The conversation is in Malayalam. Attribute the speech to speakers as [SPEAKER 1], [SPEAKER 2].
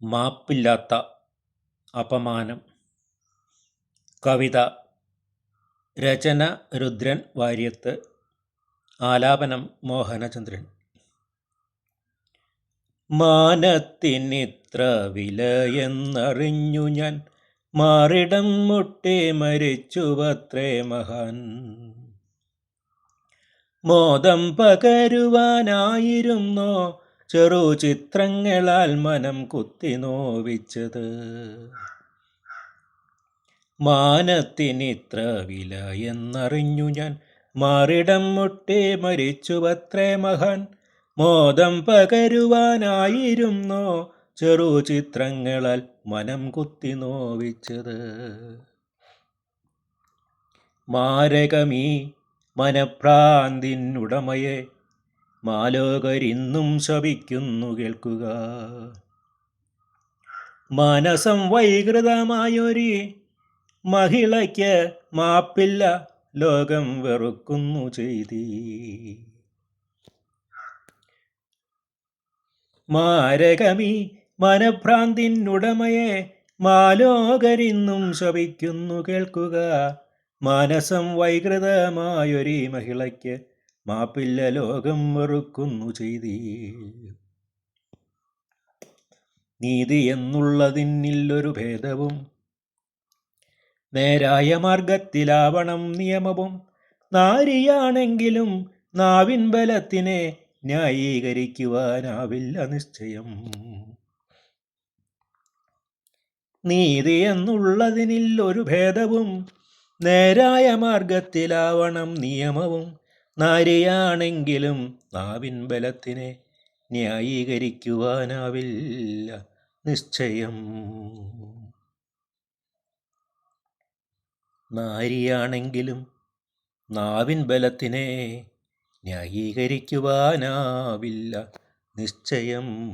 [SPEAKER 1] മാപ്പില്ലാത്ത അപമാനം. കവിത. രചന രുദ്രൻ വാര്യത്ത്. ആലാപനം മോഹനചന്ദ്രൻ. മാനത്തിനിത്ര വിലയെന്നറിഞ്ഞു ഞാൻ, മാറിടം മുട്ടെ മരിച്ചുവത്രേ മഹാൻ. മോദം പകരുവാനായിരുന്നോ ചെറു ചിത്രങ്ങളാൽ മനം കുത്തി നോവിച്ചത്. മാനത്തിനിത്ര വില എന്നറിഞ്ഞു ഞാൻ, മാറിടം മുട്ടെ മരിച്ചുവത്രേ മഹാൻ. മോദം പകരുവാനായിരുന്നോ ചെറു ചിത്രങ്ങളാൽ മനം കുത്തി നോവിച്ചത്. മാരകമീ മനഭ്രാന്തിനുടമയെ മാലോകരിന്നും ശപിക്കുന്നു കേൾക്കുക. മനസം വൈകൃതമായൊരു മഹിളയ്ക്ക് മാപ്പില്ല, ലോകം വെറുക്കുന്നു ചെയ്തി. മാരകമീ മനഭ്രാന്തിനുടമയെ മാലോകരിന്നും ശപിക്കുന്നു കേൾക്കുക. മനസം വൈകൃതമായൊരു മഹിളയ്ക്ക് മാപ്പില്ല, ലോകം വെറുക്കുന്നു ചെയ്തി. നീതി എന്നുള്ളതിനില്ലൊരു ഭേദവും, നേരായ മാർഗത്തിലാവണം നിയമവും. നാരിയാണെങ്കിലും നാവിൻ ബലത്തിനെ ന്യായീകരിക്കുവാനാവില്ല നിശ്ചയം. നീതി എന്നുള്ളതിനില്ലൊരു ഭേദവും, നേരായ മാർഗത്തിലാവണം നിയമവും. നാരിയാണെങ്കിലും നാവിൻ ബലത്തിനെ ന്യായീകരിക്കുവാനാവില്ല നിശ്ചയം. നാരിയാണെങ്കിലും നാവിൻ ബലത്തിനെ ന്യായീകരിക്കുവാനാവില്ല നിശ്ചയം.